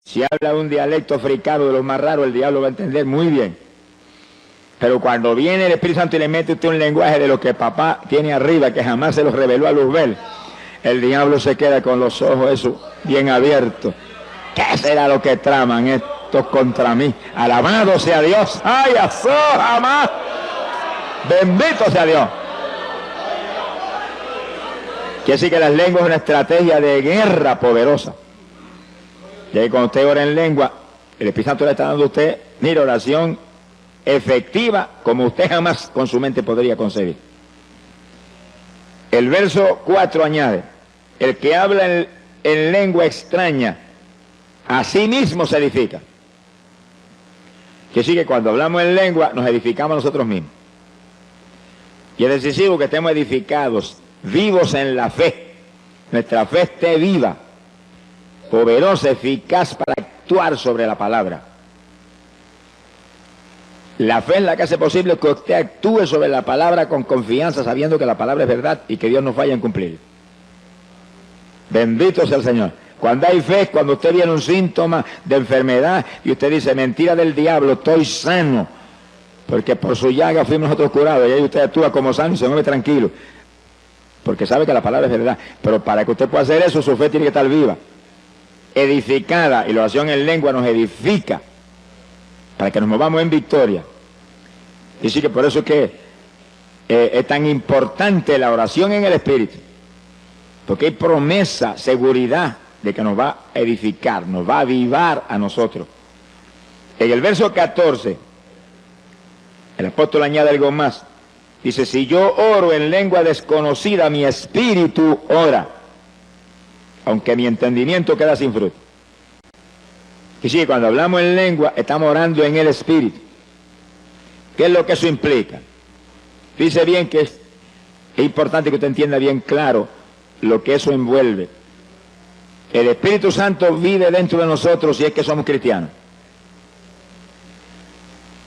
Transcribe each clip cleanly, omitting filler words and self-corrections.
Si habla un dialecto africano de los más raros, el diablo va a entender muy bien. Pero cuando viene el Espíritu Santo y le mete usted un lenguaje de lo que papá tiene arriba, que jamás se los reveló a Luzbel, el diablo se queda con los ojos esos bien abiertos. ¿Qué será lo que traman estos contra mí? Alabado sea Dios. ¡Ay, azó, jamás! Bendito sea Dios. Quiere decir que las lenguas es una estrategia de guerra poderosa. Y ahí cuando usted ora en lengua, el Espíritu Santo le está dando a usted, mira, oración efectiva como usted jamás con su mente podría concebir. El verso 4 añade, el que habla en lengua extraña, a sí mismo se edifica. Que sí que cuando hablamos en lengua nos edificamos nosotros mismos. Y es decisivo que estemos edificados, vivos en la fe. Nuestra fe esté viva, poderosa, eficaz para actuar sobre la palabra. La fe es la que hace posible que usted actúe sobre la palabra con confianza, sabiendo que la palabra es verdad y que Dios no falla en cumplir. Bendito sea el Señor. Cuando hay fe, cuando usted viene un síntoma de enfermedad y usted dice, mentira del diablo, estoy sano, porque por su llaga fuimos nosotros curados, y ahí usted actúa como sano y se mueve tranquilo, porque sabe que la palabra es verdad. Pero para que usted pueda hacer eso, su fe tiene que estar viva, edificada, y la oración en lengua nos edifica, para que nos movamos en victoria. Y sí que por eso es que es tan importante la oración en el Espíritu, porque hay promesa, seguridad de que nos va a edificar, nos va a avivar a nosotros. En el verso 14, el apóstol añade algo más. Dice, si yo oro en lengua desconocida, mi espíritu ora, aunque mi entendimiento queda sin fruto. Y sí, cuando hablamos en lengua, estamos orando en el Espíritu. ¿Qué es lo que eso implica? Dice bien que es importante que usted entienda bien claro lo que eso envuelve. El Espíritu Santo vive dentro de nosotros si es que somos cristianos.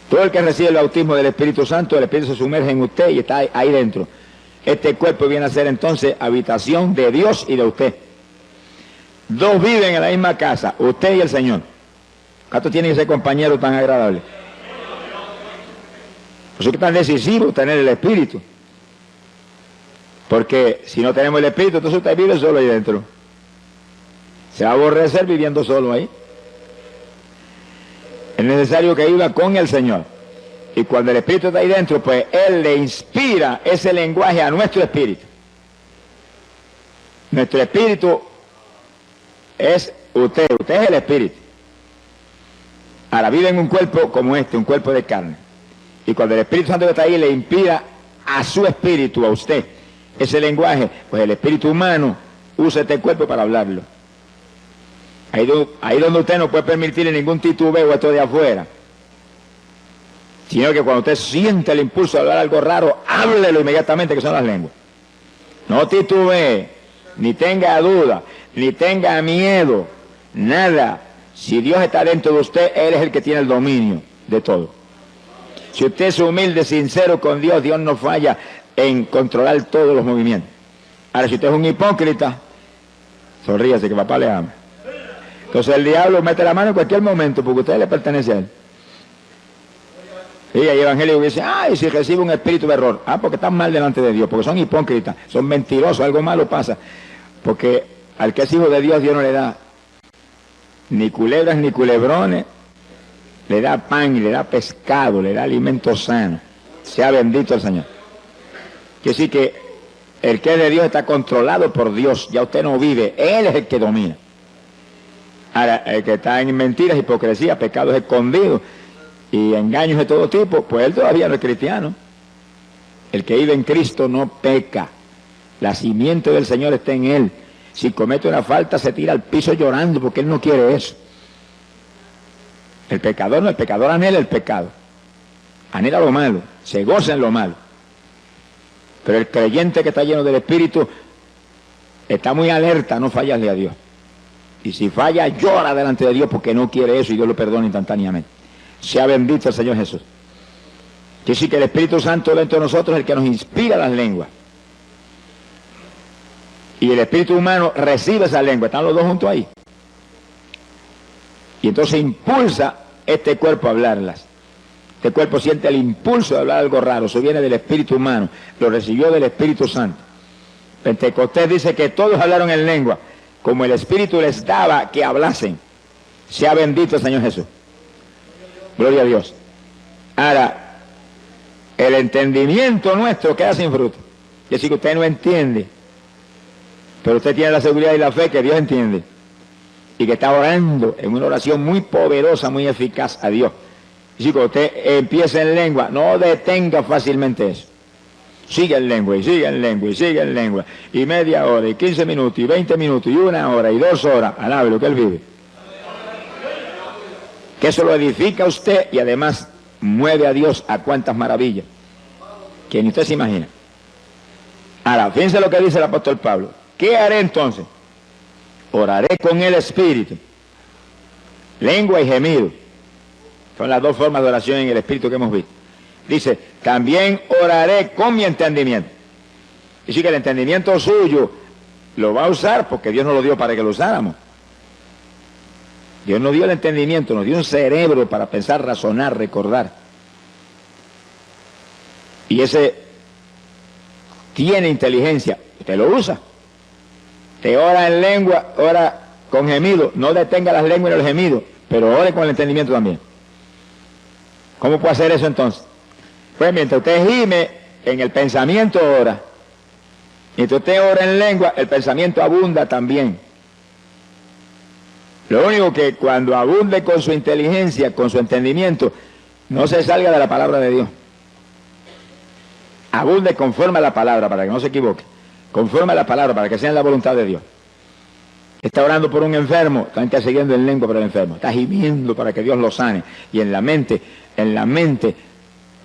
Todo el que recibe el bautismo del Espíritu Santo, el Espíritu se sumerge en usted y está ahí dentro. Este cuerpo viene a ser entonces habitación de Dios y de usted. Dos viven en la misma casa, usted y el Señor. ¿Cuántos tienen ese compañero tan agradable? Por eso es que es tan decisivo tener el Espíritu. Porque si no tenemos el Espíritu, entonces usted vive solo ahí dentro. Se va a aborrecer viviendo solo ahí. Es necesario que viva con el Señor. Y cuando el Espíritu está ahí dentro, pues Él le inspira ese lenguaje a nuestro espíritu. Nuestro espíritu es usted es el Espíritu. Ahora vive en un cuerpo como este, un cuerpo de carne. Y cuando el Espíritu Santo está ahí, le inspira a su espíritu, a usted, ese lenguaje, pues el espíritu humano usa este cuerpo para hablarlo. Ahí donde usted no puede permitirle ningún titubeo a esto de afuera. Sino que cuando usted siente el impulso de hablar algo raro, háblelo inmediatamente, que son las lenguas. No titubee, ni tenga duda, ni tenga miedo, nada. Si Dios está dentro de usted, Él es el que tiene el dominio de todo. Si usted es humilde, sincero con Dios, Dios no falla en controlar todos los movimientos. Ahora, si usted es un hipócrita, sonríase que papá le ama. Entonces el diablo mete la mano en cualquier momento porque usted le pertenece a él. Y hay evangélicos que dicen, ay, si recibe un espíritu de error. Ah, porque están mal delante de Dios, porque son hipócritas, son mentirosos, algo malo pasa. Porque al que es hijo de Dios, Dios no le da ni culebras ni culebrones, le da pan y le da pescado, le da alimento sano. Sea bendito el Señor. Quiere decir que el que es de Dios está controlado por Dios, ya usted no vive, Él es el que domina. Ahora, el que está en mentiras, hipocresía, pecados escondidos y engaños de todo tipo, pues él todavía no es cristiano. El que vive en Cristo no peca. La simiente del Señor está en él. Si comete una falta, se tira al piso llorando porque él no quiere eso. El pecador no, el pecador anhela el pecado. Anhela lo malo, se goza en lo malo. Pero el creyente que está lleno del Espíritu está muy alerta a no fallarle a Dios. Y si falla, llora delante de Dios porque no quiere eso y Dios lo perdona instantáneamente. Sea bendito el Señor Jesús. Quiere decir que el Espíritu Santo dentro de nosotros es el que nos inspira las lenguas. Y el espíritu humano recibe esa lengua. Están los dos juntos ahí. Y entonces impulsa este cuerpo a hablarlas. Este cuerpo siente el impulso de hablar algo raro, eso viene del espíritu humano, lo recibió del Espíritu Santo. Pentecostés dice que todos hablaron en lengua, como el Espíritu les daba que hablasen. Sea bendito el Señor Jesús. Gloria a Dios. Ahora, el entendimiento nuestro queda sin fruto. Es decir, que usted no entiende, pero usted tiene la seguridad y la fe que Dios entiende. Y que está orando en una oración muy poderosa, muy eficaz a Dios. Y si usted empieza en lengua, no detenga fácilmente eso. Sigue en lengua, y sigue en lengua, y sigue en lengua. Y media hora, y 15 minutos, y 20 minutos, y 1 hora, y 2 horas. Alabe lo que él vive. Que eso lo edifica a usted y además mueve a Dios a cuantas maravillas que ni usted se imagina. Ahora, fíjense lo que dice el apóstol Pablo. ¿Qué haré entonces? Oraré con el Espíritu, lengua y gemido. Son las dos formas de oración en el Espíritu que hemos visto. Dice, también oraré con mi entendimiento. Y sí que el entendimiento suyo lo va a usar porque Dios nos lo dio para que lo usáramos. Dios nos dio el entendimiento, nos dio un cerebro para pensar, razonar, recordar. Y ese tiene inteligencia, usted lo usa. Te ora en lengua, ora con gemido, no detenga las lenguas y los gemidos, pero ore con el entendimiento también. ¿Cómo puede hacer eso entonces? Pues mientras usted gime, en el pensamiento ora. Mientras usted ora en lengua, el pensamiento abunda también. Lo único que cuando abunde con su inteligencia, con su entendimiento, no se salga de la palabra de Dios. Abunde conforme a la palabra, para que no se equivoque. Conforme a la palabra, para que sea en la voluntad de Dios. Está orando por un enfermo, está intercediendo en lengua por el enfermo. Está gimiendo para que Dios lo sane. Y en la mente,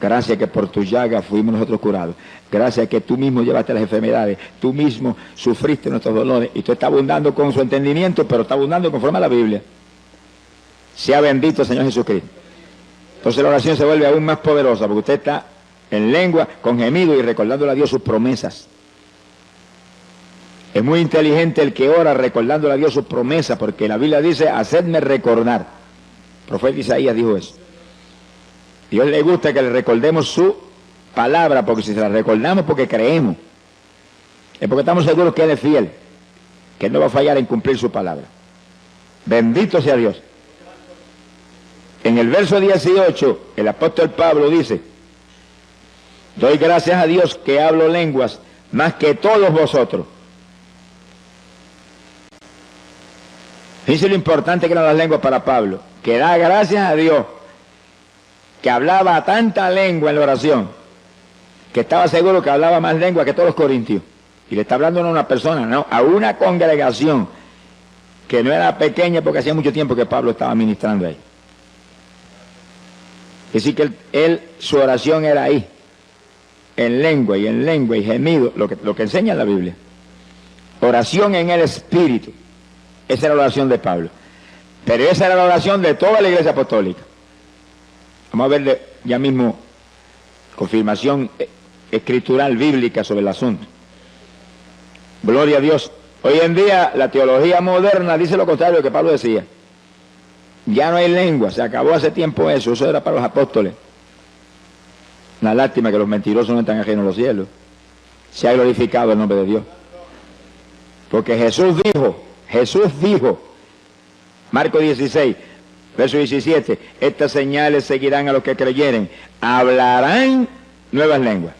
gracias que por tu llaga fuimos nosotros curados. Gracias que tú mismo llevaste las enfermedades. Tú mismo sufriste nuestros dolores. Y tú estás abundando con su entendimiento, pero está abundando conforme a la Biblia. Sea bendito el Señor Jesucristo. Entonces la oración se vuelve aún más poderosa, porque usted está en lengua, con gemido y recordándole a Dios sus promesas. Es muy inteligente el que ora recordándole a Dios sus promesas, porque la Biblia dice, hacedme recordar. El profeta Isaías dijo eso. Dios le gusta que le recordemos su palabra, porque si se la recordamos porque creemos, es porque estamos seguros que Él es fiel, que Él no va a fallar en cumplir su palabra. Bendito sea Dios. En el verso 18, el apóstol Pablo dice, doy gracias a Dios que hablo lenguas más que todos vosotros. Fíjense lo importante que eran las lenguas para Pablo, que da gracias a Dios que hablaba tanta lengua en la oración, que estaba seguro que hablaba más lengua que todos los corintios. Y le está hablando no a una persona, no, a una congregación que no era pequeña porque hacía mucho tiempo que Pablo estaba ministrando ahí. Es decir, que su oración era ahí, en lengua y gemido, lo que enseña la Biblia. Oración en el Espíritu. Esa era la oración de Pablo. Pero esa era la oración de toda la iglesia apostólica. Vamos a ver ya mismo confirmación escritural bíblica sobre el asunto. Gloria a Dios. Hoy en día la teología moderna dice lo contrario de lo que Pablo decía. Ya no hay lengua, se acabó hace tiempo eso era para los apóstoles. Una lástima que los mentirosos no están ajenos a los cielos. Se ha glorificado el nombre de Dios. Porque Jesús dijo, Marcos 16, verso 17, estas señales seguirán a los que creyeren, hablarán nuevas lenguas.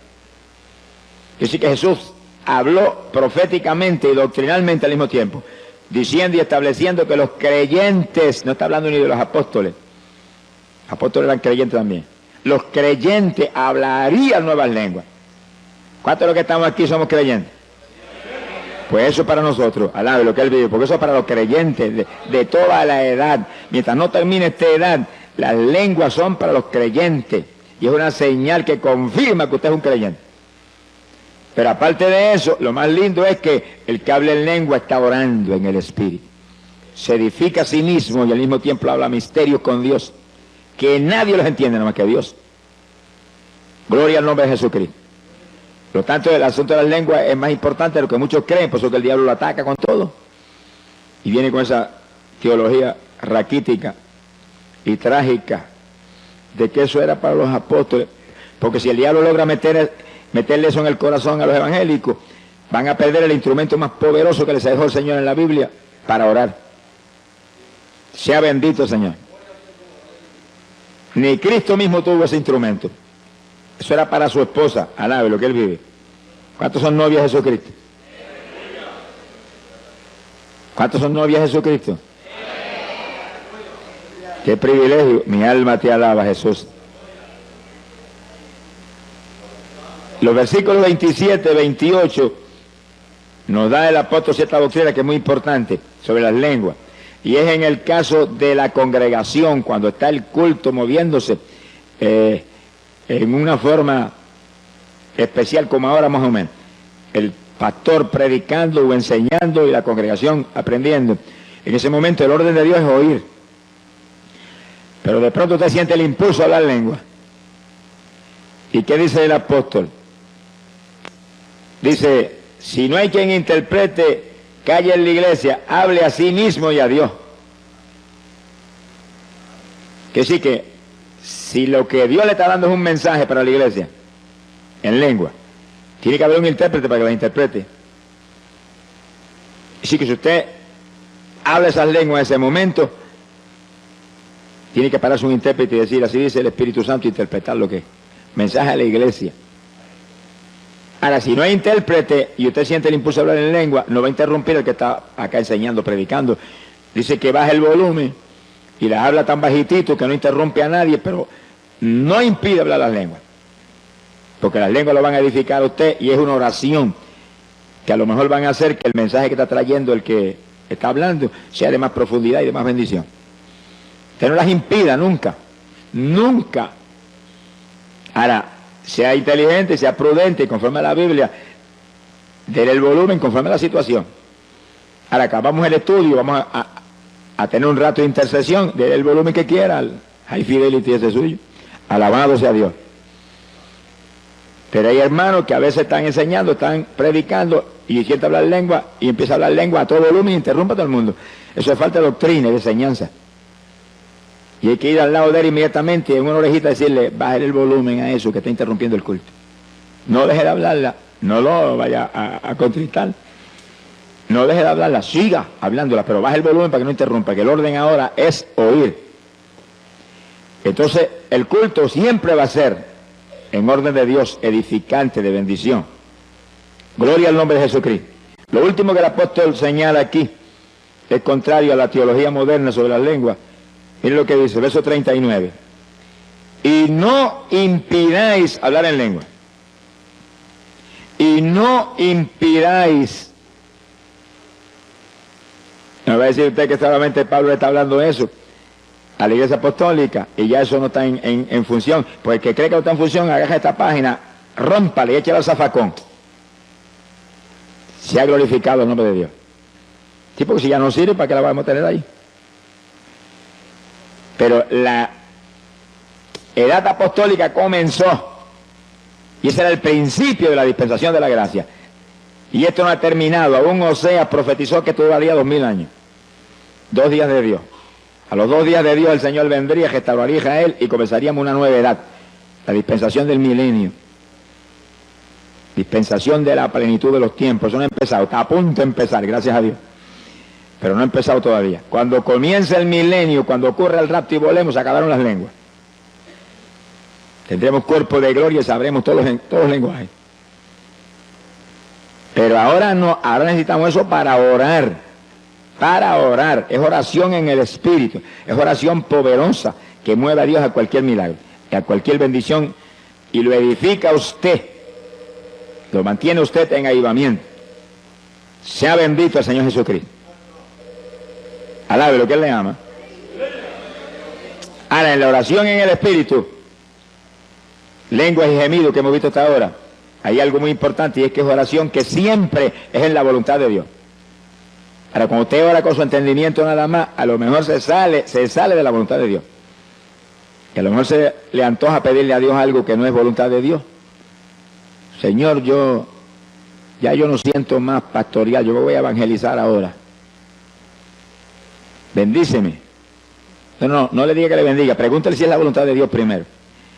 Es decir, que Jesús habló proféticamente y doctrinalmente al mismo tiempo, diciendo y estableciendo que los creyentes, no está hablando ni de los apóstoles eran creyentes también, los creyentes hablarían nuevas lenguas. ¿Cuántos de los que estamos aquí somos creyentes? Pues eso es para nosotros, alabe lo que Él vive, porque eso es para los creyentes de toda la edad. Mientras no termine esta edad, las lenguas son para los creyentes. Y es una señal que confirma que usted es un creyente. Pero aparte de eso, lo más lindo es que el que habla en lengua está orando en el Espíritu. Se edifica a sí mismo y al mismo tiempo habla misterios con Dios, que nadie los entiende nada más que Dios. Gloria al nombre de Jesucristo. Por lo tanto, el asunto de las lenguas es más importante de lo que muchos creen, por eso que el diablo lo ataca con todo. Y viene con esa teología raquítica y trágica de que eso era para los apóstoles, porque si el diablo logra meterle eso en el corazón a los evangélicos, van a perder el instrumento más poderoso que les dejó el Señor en la Biblia para orar. Sea bendito el Señor. Ni Cristo mismo tuvo ese instrumento. Eso era para su esposa, alabe lo que él vive. ¿Cuántos son novias de Jesucristo? ¿Cuántos son novias de Jesucristo? ¡Qué privilegio! Mi alma te alaba, Jesús. Los versículos 27, 28 nos da el apóstol cierta doctrina que es muy importante sobre las lenguas. Y es en el caso de la congregación, cuando está el culto moviéndose en una forma especial como ahora más o menos. El pastor predicando o enseñando y la congregación aprendiendo. En ese momento el orden de Dios es oír. Pero de pronto usted siente el impulso a hablar lengua. ¿Y qué dice el apóstol? Dice, si no hay quien interprete, calle en la iglesia, hable a sí mismo y a Dios. Que sí que, si lo que Dios le está dando es un mensaje para la iglesia, en lengua, tiene que haber un intérprete para que la interprete. Así que si usted habla esas lenguas en ese momento, tiene que pararse un intérprete y decir, así dice el Espíritu Santo, interpretar lo que es. Mensaje a la iglesia. Ahora, si no hay intérprete y usted siente el impulso de hablar en lengua, no va a interrumpir el que está acá enseñando, predicando. Dice que baje el volumen y las habla tan bajitito que no interrumpe a nadie, pero no impide hablar las lenguas. Porque las lenguas lo van a edificar a usted y es una oración que a lo mejor van a hacer que el mensaje que está trayendo el que está hablando sea de más profundidad y de más bendición. Usted no las impida nunca, nunca. Ahora, sea inteligente, sea prudente, conforme a la Biblia, déle el volumen conforme a la situación. Ahora, acabamos el estudio, vamos a tener un rato de intercesión, déle el volumen que quiera, al High Fidelity ese suyo, alabado sea Dios. Pero hay hermanos que a veces están enseñando, están predicando, y siente hablar lengua, y empieza a hablar lengua a todo volumen y interrumpe a todo el mundo. Eso es falta de doctrina y de enseñanza. Y hay que ir al lado de él inmediatamente y en una orejita decirle, baje el volumen a eso que está interrumpiendo el culto. No deje de hablarla, no lo vaya a contristar. No deje de hablarla, siga hablándola, pero baje el volumen para que no interrumpa, que el orden ahora es oír. Entonces, el culto siempre va a ser, en orden de Dios, edificante, de bendición. Gloria al nombre de Jesucristo. Lo último que el apóstol señala aquí es contrario a la teología moderna sobre las lenguas. Miren lo que dice, verso 39. Y no impidáis hablar en lengua. Y no impidáis. No va a decir usted que solamente Pablo está hablando de eso a la iglesia apostólica y ya eso no está en función. Pues el que cree que no está en función, agarra esta página, rómpale y échale al zafacón. Se ha glorificado el nombre de Dios. Sí, porque si ya no sirve, ¿para qué la vamos a tener ahí? Pero la edad apostólica comenzó y ese era el principio de la dispensación de la gracia. Y esto no ha terminado. Aún Oseas profetizó que esto duraría 2000 años. 2 días de Dios. A los 2 días de Dios el Señor vendría, restauraría a Israel y comenzaríamos una nueva edad. La dispensación del milenio. Dispensación de la plenitud de los tiempos. Eso no ha empezado. Está a punto de empezar, gracias a Dios. Pero no ha empezado todavía. Cuando comience el milenio, cuando ocurra el rapto y volemos, acabaron las lenguas. Tendremos cuerpo de gloria y sabremos todos los lenguajes. Pero ahora no, ahora necesitamos eso para orar. Para orar. Es oración en el Espíritu. Es oración poderosa que mueve a Dios a cualquier milagro, a cualquier bendición y lo edifica a usted. Lo mantiene usted en avivamiento. Sea bendito el Señor Jesucristo. Alabe lo que Él le ama. Ahora, en la oración en el Espíritu, lenguas y gemidos que hemos visto hasta ahora, hay algo muy importante y es que es oración que siempre es en la voluntad de Dios. Ahora, cuando usted ora con su entendimiento nada más, a lo mejor se sale de la voluntad de Dios. Y a lo mejor se le antoja pedirle a Dios algo que no es voluntad de Dios. Señor, yo no siento más pastorear, yo me voy a evangelizar ahora. Bendíceme. No le diga que le bendiga, pregúntele si es la voluntad de Dios primero.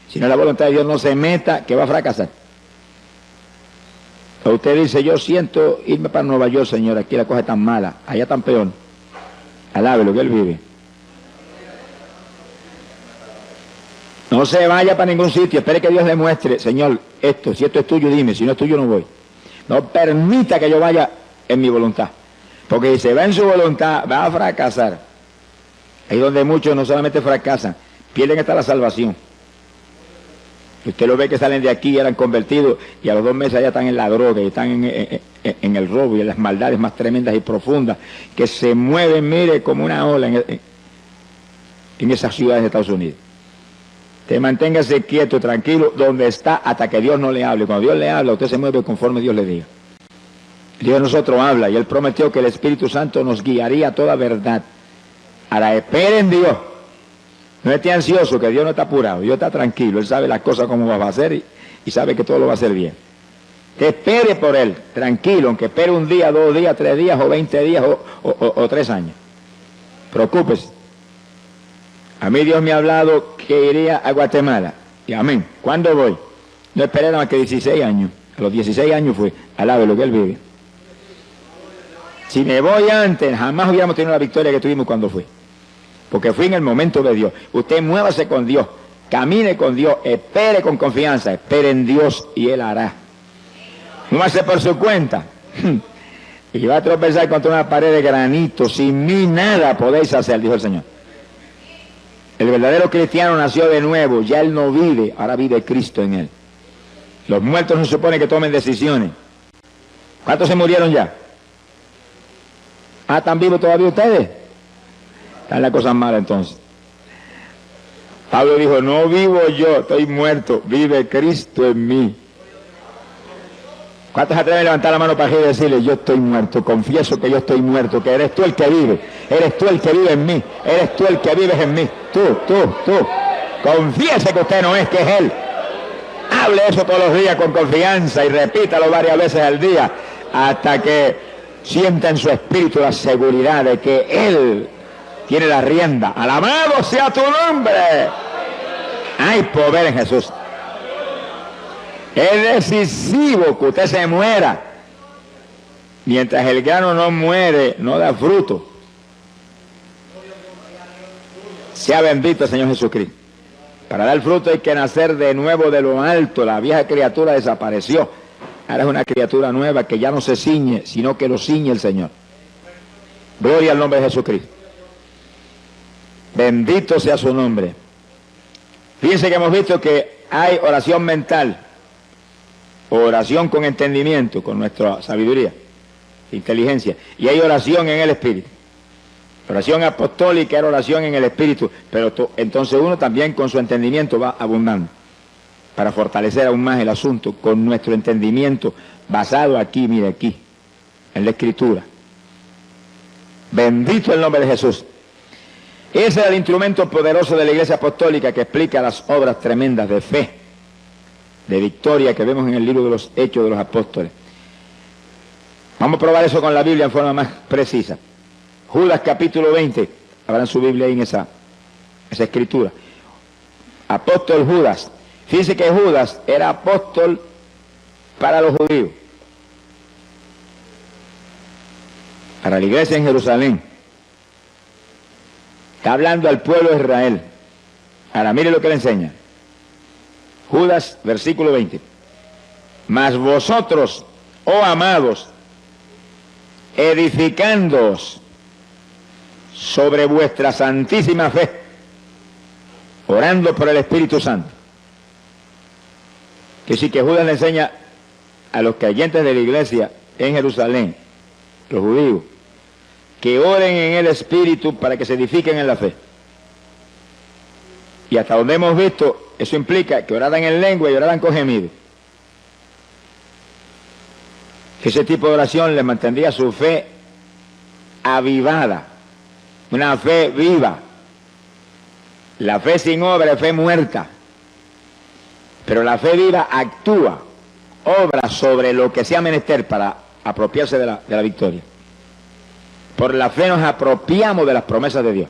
Si no es la voluntad de Dios, no se meta, que va a fracasar. O usted dice, yo siento irme para Nueva York, señor, aquí la cosa es tan mala, allá tan peor. Alábelo, que él vive. No se vaya para ningún sitio, espere que Dios le muestre, Señor, esto, si esto es tuyo, dime, si no es tuyo, no voy. No permita que yo vaya en mi voluntad, porque si se va en su voluntad, va a fracasar. Ahí donde muchos no solamente fracasan, pierden hasta la salvación. Usted lo ve que salen de aquí y eran convertidos, y a los 2 meses ya están en la droga, y están en el robo y en las maldades más tremendas y profundas, que se mueven, mire, como una ola en esas ciudades de Estados Unidos. Te manténgase quieto, tranquilo, donde está, hasta que Dios no le hable. Cuando Dios le habla, usted se mueve conforme Dios le diga. Dios de nosotros habla, y Él prometió que el Espíritu Santo nos guiaría a toda verdad. Ahora, espere en Dios. No esté ansioso, que Dios no está apurado. Dios está tranquilo, Él sabe las cosas cómo va a hacer y sabe que todo lo va a hacer bien. Que espere por Él, tranquilo, aunque espere 1 día, 2 días, 3 días, o 20 días, o 3 años. Preocúpese. A mí Dios me ha hablado que iría a Guatemala. Y amén. ¿Cuándo voy? No esperé nada más que 16 años. A los 16 años fui. Alábelo que Él vive. Si me voy antes, jamás hubiéramos tenido la victoria que tuvimos cuando fui. Porque fui en el momento de Dios. Usted muévase con Dios. Camine con Dios. Espere con confianza. Espere en Dios y Él hará. Muévase por su cuenta. Y va a tropezar contra una pared de granito. Sin mí nada podéis hacer, dijo el Señor. El verdadero cristiano nació de nuevo, ya él no vive, ahora vive Cristo en él. Los muertos no se supone que tomen decisiones. ¿Cuántos se murieron ya? ¿Están vivos todavía ustedes? Están las cosas malas entonces. Pablo dijo, no vivo yo, estoy muerto, vive Cristo en mí. ¿Cuántos atreven a levantar la mano para arriba y decirle, yo estoy muerto, confieso que yo estoy muerto, que eres tú el que vive, eres tú el que vive en mí, eres tú el que vives en mí, tú. Confiese que usted no es, que es Él. Hable eso todos los días con confianza y repítalo varias veces al día, hasta que sienta en su espíritu la seguridad de que Él tiene la rienda. Alabado sea tu nombre. Hay poder en Jesús. Es decisivo que usted se muera. Mientras el grano no muere, no da fruto. Sea bendito el Señor Jesucristo. Para dar fruto hay que nacer de nuevo de lo alto. La vieja criatura desapareció. Ahora es una criatura nueva que ya no se ciñe, sino que lo ciñe el Señor. Gloria al nombre de Jesucristo. Bendito sea su nombre. Fíjense que hemos visto que hay oración mental. Oración con entendimiento, con nuestra sabiduría, inteligencia. Y hay oración en el Espíritu. Oración apostólica era oración en el Espíritu, pero entonces uno también con su entendimiento va abundando para fortalecer aún más el asunto con nuestro entendimiento basado aquí, mire aquí, en la Escritura. Bendito el nombre de Jesús. Ese es el instrumento poderoso de la Iglesia Apostólica que explica las obras tremendas de fe, de victoria que vemos en el libro de los Hechos de los Apóstoles. Vamos a probar eso con la Biblia en forma más precisa. Judas capítulo 20, abran su Biblia ahí en esa escritura. Apóstol Judas. Fíjense que Judas era apóstol para los judíos, para la iglesia en Jerusalén. Está hablando al pueblo de Israel. Ahora mire lo que le enseña. Judas, versículo 20. Mas vosotros, oh amados, edificándoos sobre vuestra santísima fe, orando por el Espíritu Santo. Que sí que Judas le enseña a los creyentes de la iglesia en Jerusalén, los judíos, que oren en el Espíritu para que se edifiquen en la fe. Y hasta donde hemos visto, eso implica que oraran en lengua y oraran con gemido. Ese tipo de oración les mantendría su fe avivada, una fe viva. La fe sin obra es fe muerta, pero la fe viva actúa, obra sobre lo que sea menester para apropiarse de la victoria. Por la fe nos apropiamos de las promesas de Dios.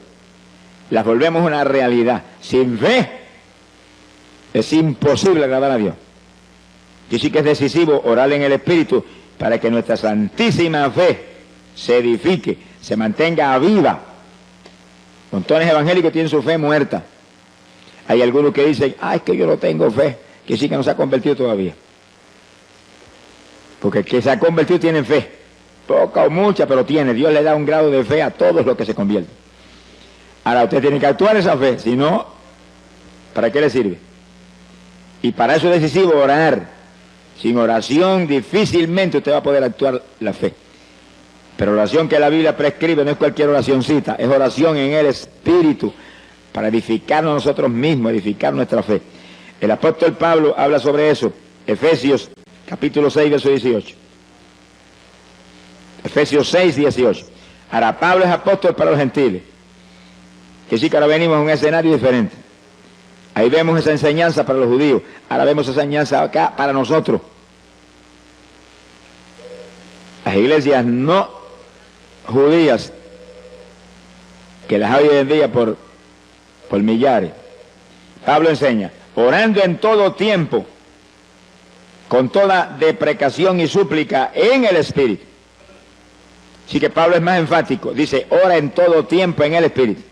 las volvemos una realidad. Sin fe es imposible agradar a Dios. Y sí que es decisivo orar en el Espíritu para que nuestra santísima fe se edifique, se mantenga viva. Montones evangélicos tienen su fe muerta. Hay algunos que dicen, es que yo no tengo fe, que sí que no se ha convertido todavía. Porque el que se ha convertido tiene fe, poca o mucha, pero tiene. Dios le da un grado de fe a todos los que se convierten. Ahora usted tiene que actuar esa fe, si no, ¿para qué le sirve? Y para eso es decisivo orar. Sin oración difícilmente usted va a poder actuar la fe. Pero la oración que la Biblia prescribe no es cualquier oracioncita, es oración en el Espíritu, para edificarnos nosotros mismos, edificar nuestra fe. El apóstol Pablo habla sobre eso, Efesios capítulo 6, verso 18. Efesios 6, 18. Ahora, Pablo es apóstol para los gentiles, que sí que ahora venimos a un escenario diferente. Ahí vemos esa enseñanza para los judíos, ahora vemos esa enseñanza acá para nosotros. Las iglesias no judías, que las hay hoy en día por millares. Pablo enseña, orando en todo tiempo, con toda deprecación y súplica en el Espíritu. Así que Pablo es más enfático, dice, ora en todo tiempo en el Espíritu.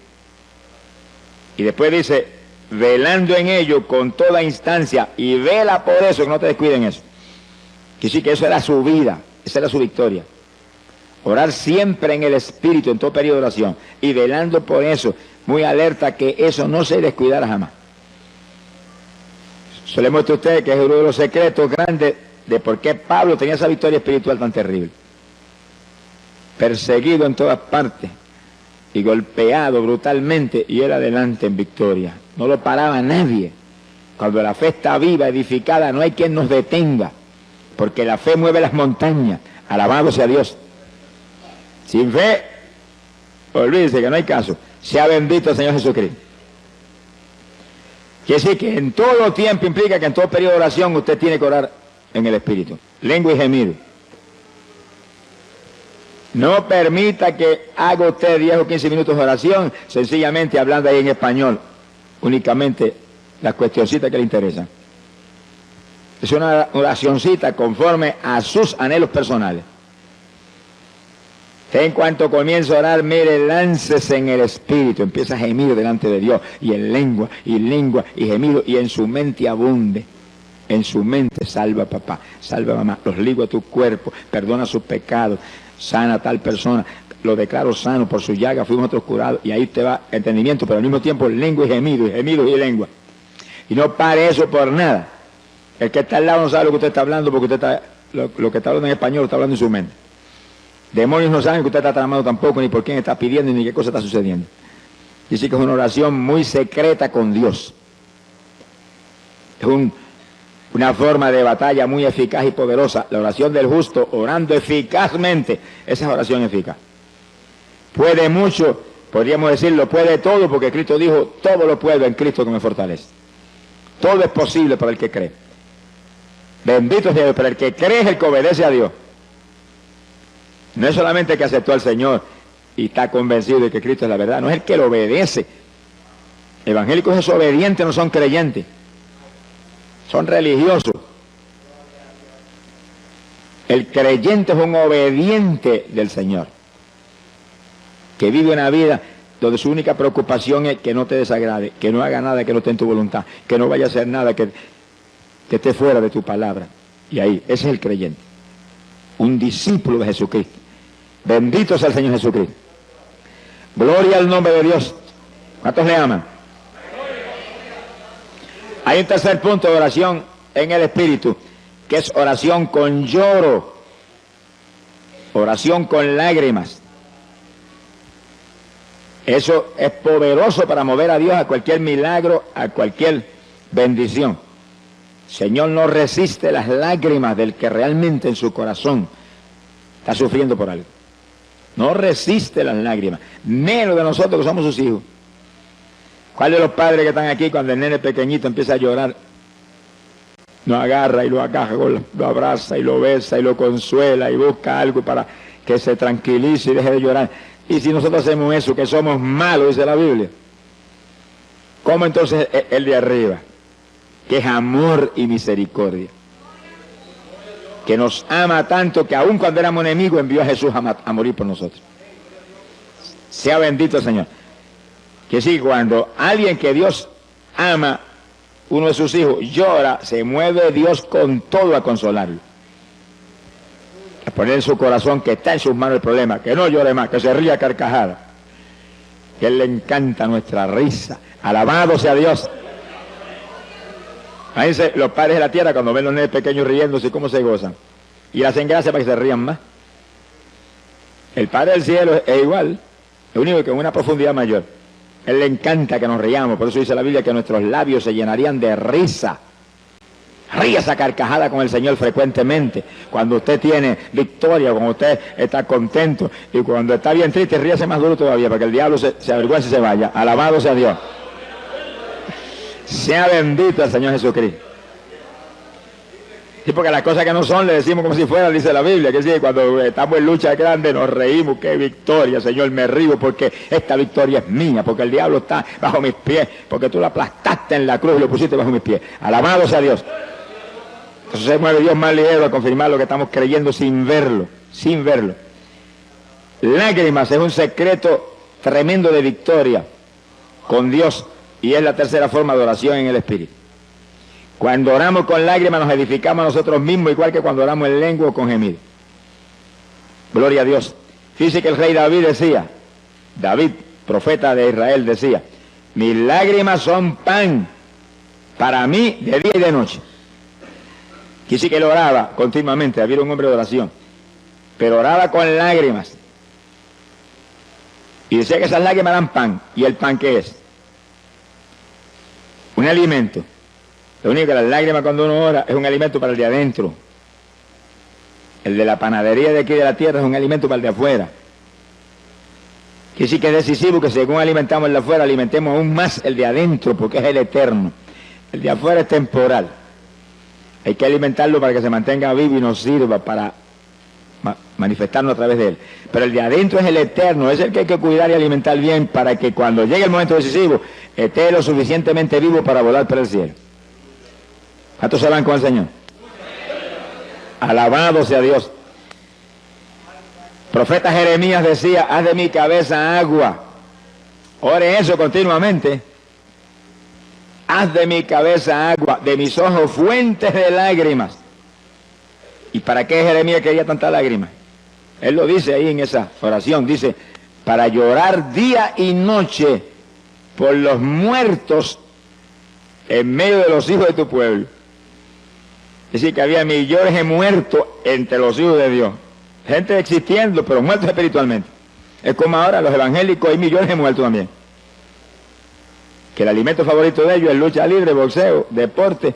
Y después dice, velando en ello con toda instancia, y vela por eso, que no te descuiden eso. Que sí que eso era su vida, esa era su victoria. Orar siempre en el Espíritu, en todo periodo de oración, y velando por eso, muy alerta que eso no se descuidara jamás. Se le muestra a usted que es uno de los secretos grandes de por qué Pablo tenía esa victoria espiritual tan terrible. Perseguido en todas partes y golpeado brutalmente, y él adelante en victoria. No lo paraba nadie. Cuando la fe está viva, edificada, no hay quien nos detenga, porque la fe mueve las montañas. Alabado sea Dios. Sin fe, olvídese que no hay caso. Sea bendito el Señor Jesucristo. Quiere decir que en todo tiempo implica que en todo periodo de oración usted tiene que orar en el Espíritu. Lengua y gemido. No permita que haga usted 10 o 15 minutos de oración sencillamente hablando ahí en español. Únicamente las cuestioncitas que le interesan. Es una oracioncita conforme a sus anhelos personales. En cuanto comienza a orar, mire, láncese en el Espíritu, empieza a gemir delante de Dios, y en lengua, y gemido, y en su mente abunde. En su mente, salva a papá, salva a mamá, los ligo a tu cuerpo, perdona sus pecados, sana a tal persona, lo declaro sano, por su llaga fuimos nosotros curados, y ahí te va entendimiento, pero al mismo tiempo lengua y gemido y lengua. Y no pare eso por nada. El que está al lado no sabe lo que usted está hablando, porque usted está, lo que está hablando en español lo está hablando en su mente. Demonios no saben que usted está tramando tampoco, ni por quién está pidiendo, ni qué cosa está sucediendo. Dice que es una oración muy secreta con Dios. Es una forma de batalla muy eficaz y poderosa. La oración del justo, orando eficazmente, esa es oración eficaz. Puede mucho, podríamos decirlo, puede todo, porque Cristo dijo, todo lo puedo en Cristo que me fortalece. Todo es posible para el que cree. Bendito sea Dios, para el que cree es el que obedece a Dios. No es solamente el que aceptó al Señor y está convencido de que Cristo es la verdad, no es el que lo obedece. Evangélicos es obediente, no son creyentes. Son religiosos. El creyente es un obediente del Señor, que vive una vida donde su única preocupación es que no te desagrade, que no haga nada que no esté en tu voluntad, que no vaya a hacer nada que esté fuera de tu palabra. Y ahí, ese es el creyente, un discípulo de Jesucristo. Bendito sea el Señor Jesucristo. Gloria al nombre de Dios. ¿Cuántos le aman? Hay un tercer punto de oración en el Espíritu, que es oración con lloro, oración con lágrimas. Eso es poderoso para mover a Dios a cualquier milagro, a cualquier bendición. Señor no resiste las lágrimas del que realmente en su corazón está sufriendo por algo. No resiste las lágrimas, menos de nosotros que somos sus hijos. ¿Cuál de los padres que están aquí cuando el nene pequeñito empieza a llorar, lo agarra y lo agaja, lo abraza y lo besa y lo consuela y busca algo para que se tranquilice y deje de llorar? Y si nosotros hacemos eso, que somos malos, dice la Biblia, ¿Cómo entonces el de arriba? Que es amor y misericordia. Que nos ama tanto que aun cuando éramos enemigos envió a Jesús a morir por nosotros. Sea bendito el Señor. Que sí, cuando alguien que Dios ama, uno de sus hijos, llora, se mueve Dios con todo a consolarlo. A poner en su corazón que está en sus manos el problema, que no llore más, que se ría a carcajada. Que a Él le encanta nuestra risa. Alabado sea Dios. Fíjense, los padres de la tierra cuando ven los nenes pequeños riéndose, cómo se gozan. Y le hacen gracia para que se rían más. El Padre del cielo es igual, es único que en una profundidad mayor. Él le encanta que nos riamos, por eso dice la Biblia que nuestros labios se llenarían de risa. Ríe esa carcajada con el Señor frecuentemente. Cuando usted tiene victoria, cuando usted está contento, y cuando está bien triste, ríase más duro todavía, para que el diablo se avergüence y se vaya. Alabado sea Dios. Sea bendito el Señor Jesucristo. Sí, porque las cosas que no son le decimos como si fueran, dice la Biblia, que sí, cuando estamos en lucha grande nos reímos, qué victoria, Señor, me río porque esta victoria es mía, porque el diablo está bajo mis pies, porque tú lo aplastaste en la cruz y lo pusiste bajo mis pies. Alabado sea Dios. Entonces se mueve Dios más ligero a confirmar lo que estamos creyendo sin verlo, sin verlo. Lágrimas es un secreto tremendo de victoria con Dios y es la tercera forma de oración en el Espíritu. Cuando oramos con lágrimas nos edificamos a nosotros mismos, igual que cuando oramos en lengua o con gemido. Gloria a Dios. Fíjese que el rey David decía, David, profeta de Israel, decía, mis lágrimas son pan para mí de día y de noche. Quise que él oraba continuamente, había un hombre de oración, pero oraba con lágrimas. Y decía que esas lágrimas eran pan. ¿Y el pan qué es? Un alimento. Lo único que las lágrimas cuando uno ora es un alimento para el de adentro. El de la panadería de aquí de la tierra es un alimento para el de afuera. Que sí que es decisivo que según alimentamos el de afuera, alimentemos aún más el de adentro, porque es el eterno. El de afuera es temporal. Hay que alimentarlo para que se mantenga vivo y nos sirva para manifestarnos a través de él. Pero el de adentro es el eterno, es el que hay que cuidar y alimentar bien para que cuando llegue el momento decisivo esté lo suficientemente vivo para volar para el cielo. ¿Cuántos se van con el Señor? Alabado sea Dios. Profeta Jeremías decía, haz de mi cabeza agua. Ore eso continuamente. Haz de mi cabeza agua, de mis ojos fuentes de lágrimas. ¿Y para qué Jeremías quería tanta lágrimas? Él lo dice ahí en esa oración, dice, para llorar día y noche por los muertos en medio de los hijos de tu pueblo. Es decir, que había millones de muertos entre los hijos de Dios. Gente existiendo, pero muertos espiritualmente. Es como ahora los evangélicos, hay millones de muertos también. Que el alimento favorito de ellos es lucha libre, boxeo, deporte,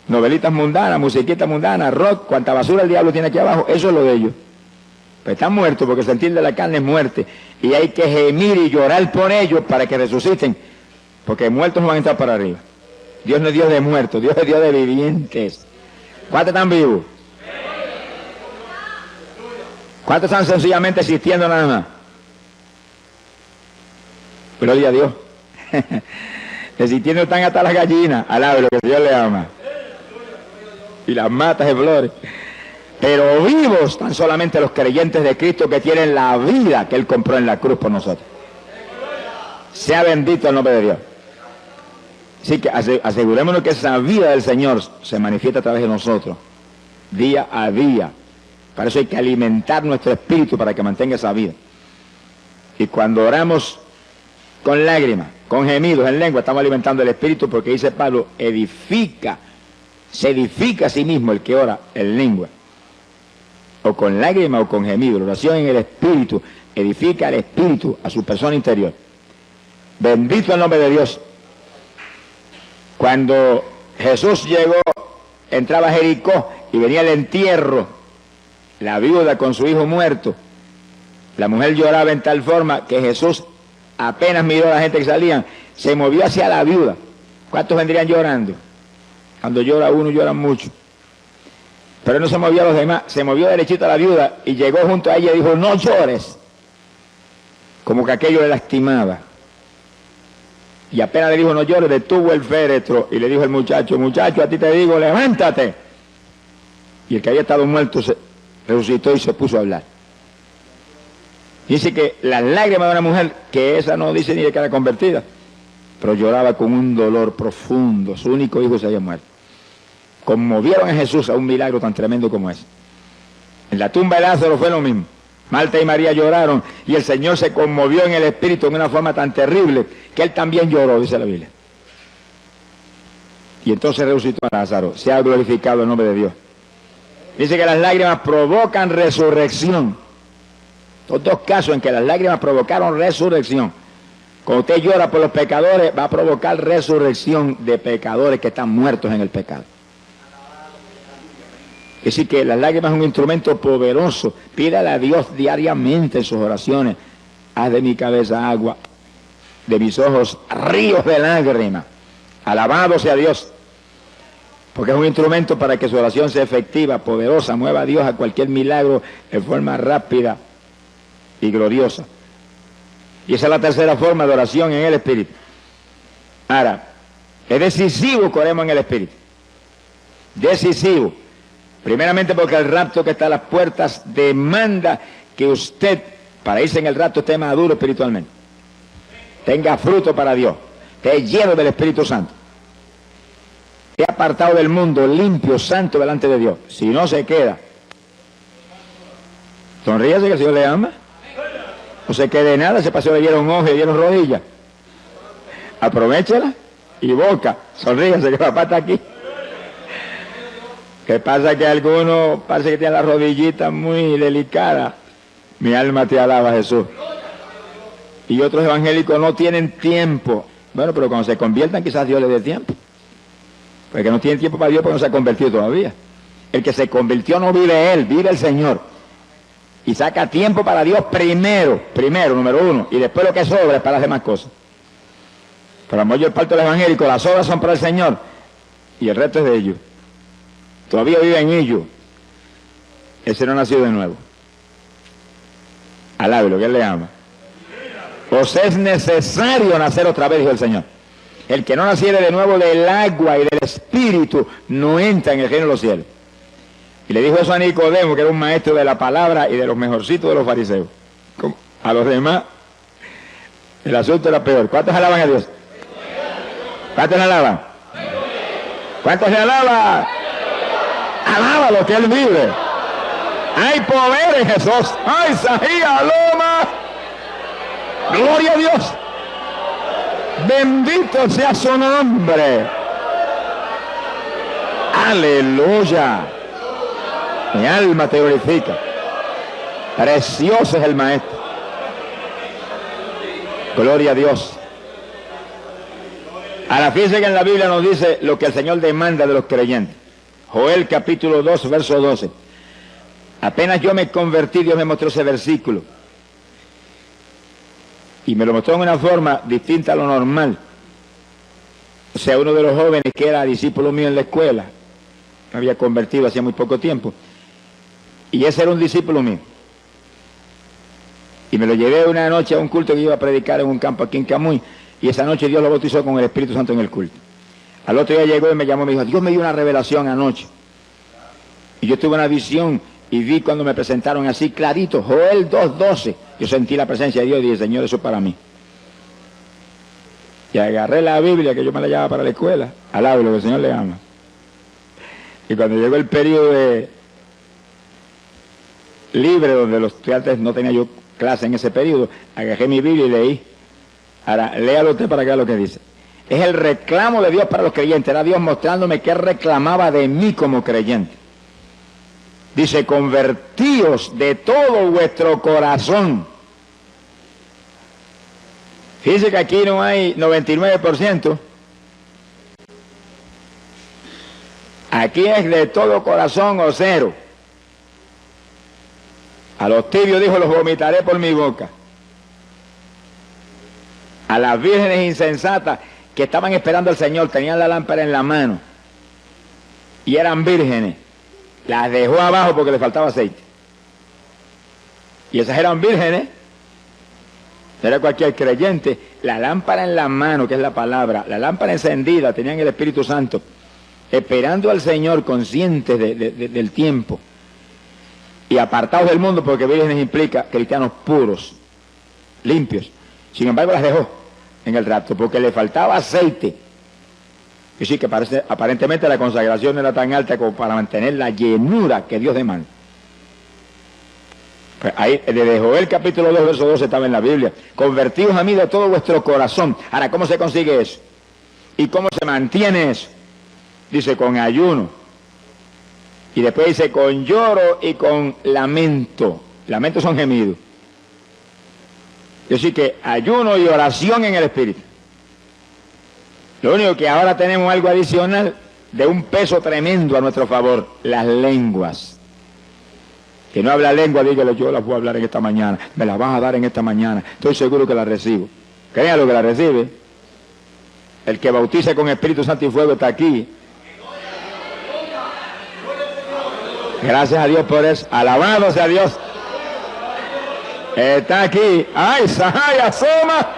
novelitas mundanas, musiquitas mundanas, rock, cuanta basura el diablo tiene aquí abajo, eso es lo de ellos. Pero están muertos porque el sentir de la carne es muerte. Y hay que gemir y llorar por ellos para que resuciten. Porque muertos no van a entrar para arriba. Dios no es Dios de muertos, Dios es Dios de vivientes. ¿Cuántos están vivos? ¿Cuántos están sencillamente existiendo nada más? Gloria a Dios. Existiendo están hasta las gallinas, alabe lo que Dios le ama. Y las matas de flores. Pero vivos están solamente los creyentes de Cristo que tienen la vida que Él compró en la cruz por nosotros. Sea bendito el nombre de Dios. Así que asegurémonos que esa vida del Señor se manifiesta a través de nosotros, día a día. Para eso hay que alimentar nuestro espíritu para que mantenga esa vida. Y cuando oramos con lágrimas, con gemidos en lengua, estamos alimentando el espíritu porque dice Pablo, se edifica a sí mismo el que ora en lengua. O con lágrimas o con gemidos. La oración en el espíritu edifica al espíritu, a su persona interior. Bendito el nombre de Dios. Cuando Jesús llegó, entraba a Jericó y venía el entierro, la viuda con su hijo muerto, la mujer lloraba en tal forma que Jesús apenas miró a la gente que salían, se movió hacia la viuda. ¿Cuántos vendrían llorando? Cuando llora uno, lloran mucho. Pero no se movió a los demás, se movió derechito a la viuda y llegó junto a ella y dijo, no llores. Como que aquello le lastimaba. Y apenas le dijo no llores, detuvo el féretro y le dijo al muchacho, muchacho, a ti te digo, levántate. Y el que había estado muerto se resucitó y se puso a hablar. Dice que las lágrimas de una mujer, que esa no dice ni de que era convertida, pero lloraba con un dolor profundo, su único hijo se había muerto. Conmovieron a Jesús a un milagro tan tremendo como ese. En la tumba de Lázaro fue lo mismo. Marta y María lloraron y el Señor se conmovió en el espíritu en una forma tan terrible que él también lloró, dice la Biblia. Y entonces resucitó a Lázaro. Se ha glorificado el nombre de Dios. Dice que las lágrimas provocan resurrección. Los dos casos en que las lágrimas provocaron resurrección. Cuando usted llora por los pecadores, va a provocar resurrección de pecadores que están muertos en el pecado. Es decir, que las lágrimas es un instrumento poderoso. Pídale a Dios diariamente en sus oraciones. Haz de mi cabeza agua, de mis ojos ríos de lágrimas. Alabado sea Dios. Porque es un instrumento para que su oración sea efectiva, poderosa, mueva a Dios a cualquier milagro de forma rápida y gloriosa. Y esa es la tercera forma de oración en el Espíritu. Ahora, es decisivo que oremos en el Espíritu. Decisivo. Primeramente porque el rapto que está a las puertas demanda que usted, para irse en el rapto, esté maduro espiritualmente. Tenga fruto para Dios. Esté lleno del Espíritu Santo. Esté apartado del mundo, limpio, santo delante de Dios. Si no se queda. Sonríase que el Señor le ama. No se quede nada, ese paseo le dieron ojos y le dieron rodillas. Aprovéchela y boca. Sonríase que papá está aquí. ¿Qué pasa? Que algunos parece que tienen las rodillitas muy delicadas. Mi alma te alaba, Jesús. Y otros evangélicos no tienen tiempo. Bueno, pero cuando se conviertan quizás Dios les dé tiempo. Porque no tienen tiempo para Dios porque no se ha convertido todavía. El que se convirtió no vive él, vive el Señor. Y saca tiempo para Dios primero, número uno. Y después lo que sobra es para las demás cosas. Pero la mayor parte del evangélico, las obras son para el Señor. Y el resto es de ellos. Todavía vive en ellos. Ese no ha nacido de nuevo. Alábelo, que él le ama. Pues es necesario nacer otra vez, dijo el Señor. El que no naciere de nuevo del agua y del Espíritu no entra en el reino de los cielos. Y le dijo eso a Nicodemo, que era un maestro de la palabra y de los mejorcitos de los fariseos. A los demás, el asunto era peor. ¿Cuántos alaban a Dios? ¿Cuántos le alaban? ¿Cuántos le alaban? Alábalo, que Él vive. Hay poder en Jesús. ¡Ay, Sahía, Loma! ¡Gloria a Dios! Bendito sea su nombre. ¡Aleluya! Mi alma te glorifica. Precioso es el Maestro. Gloria a Dios. Ahora fíjense que en la Biblia nos dice lo que el Señor demanda de los creyentes. Joel capítulo 2, verso 12. Apenas yo me convertí, Dios me mostró ese versículo. Y me lo mostró en una forma distinta a lo normal. O sea, uno de los jóvenes que era discípulo mío en la escuela, me había convertido hacía muy poco tiempo. Y ese era un discípulo mío. Y me lo llevé una noche a un culto que iba a predicar en un campo aquí en Camuy. Y esa noche Dios lo bautizó con el Espíritu Santo en el culto. Al otro día llegó y me llamó y me dijo, Dios me dio una revelación anoche. Y yo tuve una visión y vi cuando me presentaron así clarito, Joel 2:12. Yo sentí la presencia de Dios y dije, Señor, eso es para mí. Y agarré la Biblia, que yo me la llevaba para la escuela, alabo lo que el Señor le ama. Y cuando llegó el periodo de libre, donde los estudiantes no tenía yo clase en ese periodo, agarré mi Biblia y leí. Ahora, léalo usted para que vea lo que dice. Es el reclamo de Dios para los creyentes. Era Dios mostrándome qué reclamaba de mí como creyente. Dice, convertíos de todo vuestro corazón. Fíjense que aquí no hay 99%. Aquí es de todo corazón o cero. A los tibios dijo, los vomitaré por mi boca. A las vírgenes insensatas que estaban esperando al Señor, tenían la lámpara en la mano y eran vírgenes, las dejó abajo porque le faltaba aceite. Y esas eran vírgenes, No era cualquier creyente. La lámpara en la mano, que es la palabra, la lámpara encendida, tenían el Espíritu Santo, esperando al Señor, conscientes del tiempo y apartados del mundo, porque vírgenes implica cristianos puros, limpios. Sin embargo, las dejó en el rapto porque le faltaba aceite. Y sí, que aparentemente la consagración no era tan alta como para mantener la llenura que Dios demanda. Pues ahí, desde Joel capítulo 2, verso 12 estaba en la Biblia. Convertidos a mí de todo vuestro corazón. Ahora, ¿cómo se consigue eso? ¿Y cómo se mantiene eso? Dice, con ayuno. Y después dice, con lloro y con lamento. Lamentos son gemidos. Es decir, que ayuno y oración en el Espíritu. Lo único que ahora tenemos algo adicional de un peso tremendo a nuestro favor, las lenguas. Que no habla lengua, dígale, yo las voy a hablar en esta mañana, me las vas a dar en esta mañana, estoy seguro que las recibo. Créanlo que las recibe. El que bautiza con Espíritu Santo y fuego está aquí. Gracias a Dios por eso. Alabado sea Dios. Está aquí. ¡Ay, Sahai, asoma!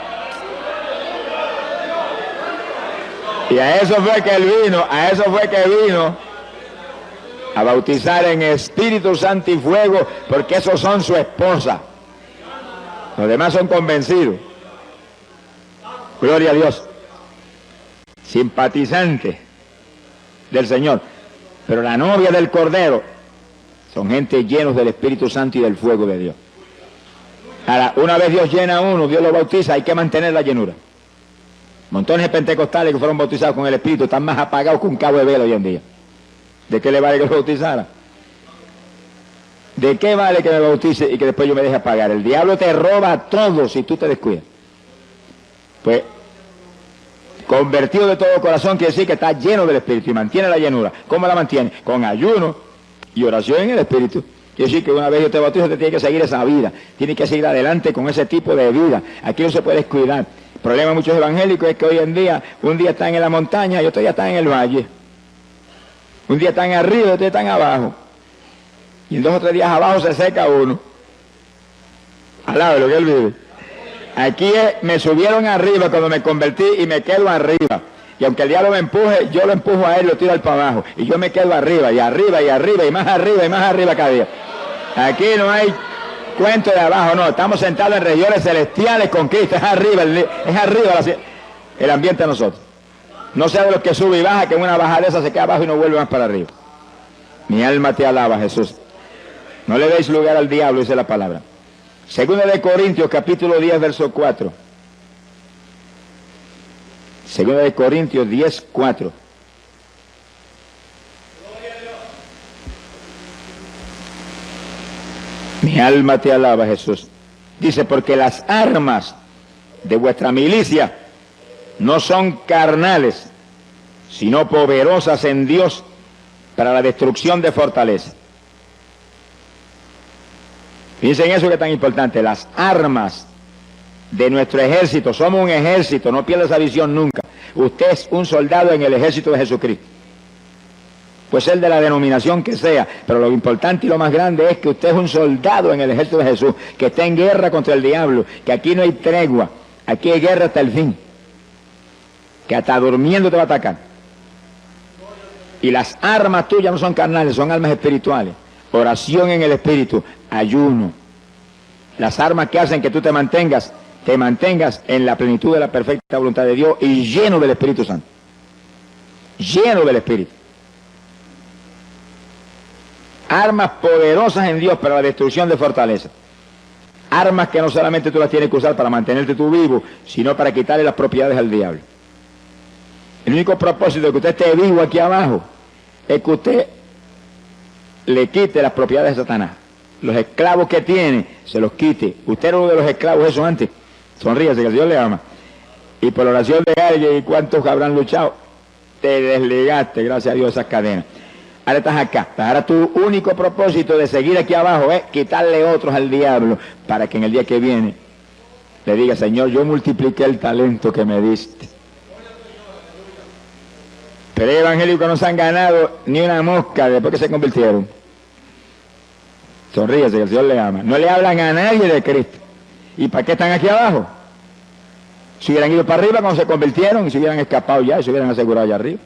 Y a eso fue que él vino, a bautizar en Espíritu Santo y fuego, porque esos son su esposa. Los demás son convencidos. Gloria a Dios. Simpatizantes del Señor. Pero la novia del Cordero son gente llenos del Espíritu Santo y del fuego de Dios. Ahora, una vez Dios llena a uno, Dios lo bautiza, hay que mantener la llenura. Montones de pentecostales que fueron bautizados con el Espíritu están más apagados que un cabo de vela hoy en día. ¿De qué le vale que lo bautizara? ¿De qué vale que me bautice y que después yo me deje apagar? El diablo te roba todo si tú te descuidas. Pues, convertido de todo corazón quiere decir que está lleno del Espíritu y mantiene la llenura. ¿Cómo la mantiene? Con ayuno y oración en el Espíritu. Quiere decir que una vez yo te bautizo, te tiene que seguir esa vida. Tiene que seguir adelante con ese tipo de vida. Aquí no se puede descuidar. El problema de muchos evangélicos es que hoy en día, un día están en la montaña y otro día están en el valle. Un día están arriba y otro día están abajo. Y en 2 o 3 días abajo se seca uno. Al lado de lo que él vive. Aquí me subieron arriba cuando me convertí y me quedo arriba. Y aunque el diablo me empuje, yo lo empujo a él, lo tiro al para abajo. Y yo me quedo arriba, y arriba, y arriba, y más arriba, y más arriba cada día. Aquí no hay cuento de abajo, no. Estamos sentados en regiones celestiales con Cristo. Es arriba el ambiente de nosotros. No sea de los que sube y baja, que en una bajadeza se queda abajo y no vuelve más para arriba. Mi alma te alaba, Jesús. No le deis lugar al diablo, dice la palabra. Segunda de Corintios, capítulo 10, verso 4. Segunda de Corintios 10, 4. Mi alma te alaba, Jesús. Dice, porque las armas de vuestra milicia no son carnales, sino poderosas en Dios para la destrucción de fortalezas. Fíjense en eso que es tan importante, las armas de nuestro ejército. Somos un ejército, no pierda esa visión nunca. Usted es un soldado en el ejército de Jesucristo. Puede ser de la denominación que sea, pero lo importante y lo más grande es que usted es un soldado en el ejército de Jesús, que está en guerra contra el diablo, que aquí no hay tregua, aquí hay guerra hasta el fin, que hasta durmiendo te va a atacar. Y las armas tuyas no son carnales, son armas espirituales. Oración en el Espíritu, ayuno. Las armas que hacen que tú te mantengas en la plenitud de la perfecta voluntad de Dios y lleno del Espíritu Santo. Lleno del Espíritu. Armas poderosas en Dios para la destrucción de fortalezas. Armas que no solamente tú las tienes que usar para mantenerte tú vivo, sino para quitarle las propiedades al diablo. El único propósito de que usted esté vivo aquí abajo es que usted le quite las propiedades de Satanás. Los esclavos que tiene, se los quite. Usted era uno de los esclavos eso antes. Sonríase, que el Señor le ama. Y por la oración de alguien, ¿y cuántos habrán luchado? Te desligaste, gracias a Dios, esas cadenas. Ahora estás acá. Ahora tu único propósito de seguir aquí abajo es quitarle otros al diablo, para que en el día que viene le diga, Señor, yo multipliqué el talento que me diste. Pero hay evangélicos que no se han ganado ni una mosca después que se convirtieron. Sonríese, que el Señor le ama. No le hablan a nadie de Cristo. ¿Y para qué están aquí abajo? Si hubieran ido para arriba cuando se convirtieron y se hubieran escapado ya y se hubieran asegurado allá arriba.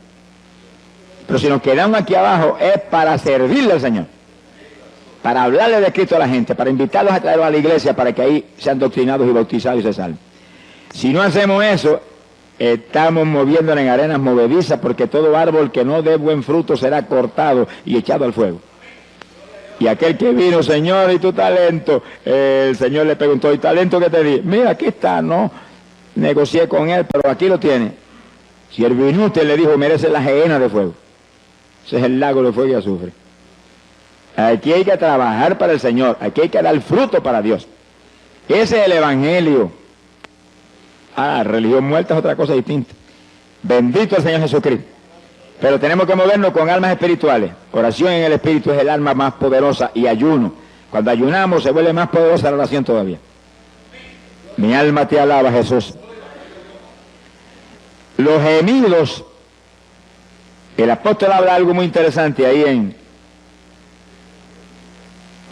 Pero si nos quedamos aquí abajo es para servirle al Señor, para hablarle de Cristo a la gente, para invitarlos a traerlos a la iglesia para que ahí sean doctrinados y bautizados y se salven. Si no hacemos eso, estamos moviéndonos en arenas movedizas, porque todo árbol que no dé buen fruto será cortado y echado al fuego. Y aquel que vino, Señor, ¿y tu talento? El Señor le preguntó, ¿y talento qué te di? Mira, aquí está, no negocié con él, pero aquí lo tiene. Si el inútil le dijo, merece la gehenna de fuego. Ese es el lago de fuego y azufre. Aquí hay que trabajar para el Señor, aquí hay que dar fruto para Dios. Ese es el Evangelio. Religión muerta es otra cosa distinta. Bendito el Señor Jesucristo. Pero tenemos que movernos con almas espirituales. Oración en el Espíritu es el alma más poderosa, y ayuno. Cuando ayunamos se vuelve más poderosa la oración todavía. Mi alma te alaba, Jesús. Los gemidos, el apóstol habla algo muy interesante ahí en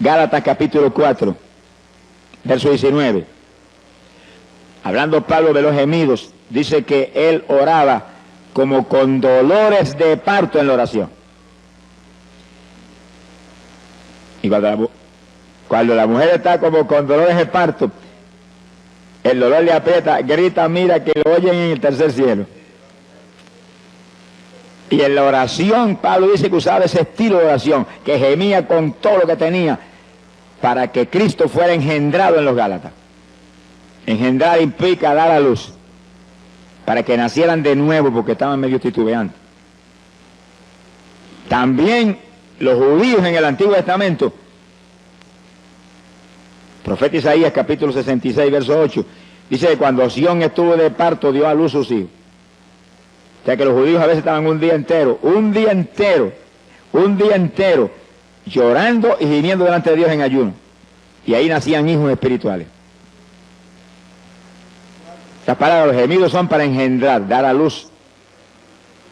Gálatas capítulo 4, verso 19. Hablando Pablo de los gemidos, dice que él oraba como con dolores de parto en la oración. Y cuando la mujer está como con dolores de parto, el dolor le aprieta, grita, mira que lo oyen en el tercer cielo. Y en la oración, Pablo dice que usaba ese estilo de oración, que gemía con todo lo que tenía, para que Cristo fuera engendrado en los Gálatas. Engendrar implica dar a luz, para que nacieran de nuevo, porque estaban medio titubeando. También los judíos en el Antiguo Testamento, profeta Isaías capítulo 66, verso 8, dice que cuando Sión estuvo de parto, dio a luz sus hijos. O sea que los judíos a veces estaban un día entero, llorando y gimiendo delante de Dios en ayuno. Y ahí nacían hijos espirituales. Las palabras, los gemidos son para engendrar, dar a luz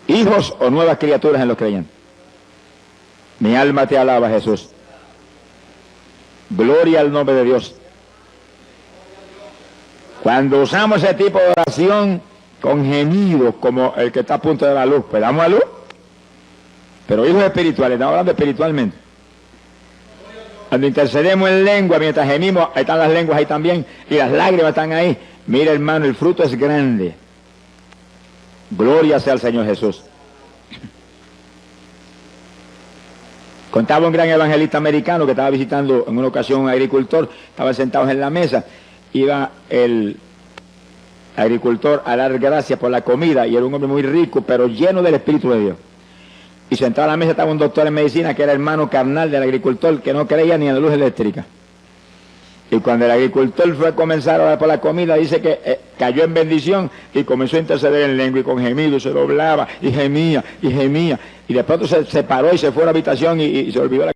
hijos o nuevas criaturas en los creyentes. Mi alma te alaba, Jesús. Gloria al nombre de Dios. Cuando usamos ese tipo de oración con gemidos, como el que está a punto de dar luz, pues damos a luz. Pero hijos espirituales, estamos hablando espiritualmente. Cuando intercedemos en lengua, mientras gemimos, ahí están las lenguas ahí también, y las lágrimas están ahí. Mira, hermano, el fruto es grande. Gloria sea al Señor Jesús. Contaba un gran evangelista americano que estaba visitando en una ocasión un agricultor, estaban sentados en la mesa, iba el agricultor a dar gracias por la comida, y era un hombre muy rico, pero lleno del Espíritu de Dios. Y sentado a la mesa estaba un doctor en medicina, que era hermano carnal del agricultor, que no creía ni en la luz eléctrica. Y cuando el agricultor fue a comenzar a orar por la comida, dice que cayó en bendición y comenzó a interceder en lengua y con gemido, se doblaba y gemía, y de pronto se paró y se fue a la habitación y se olvidó la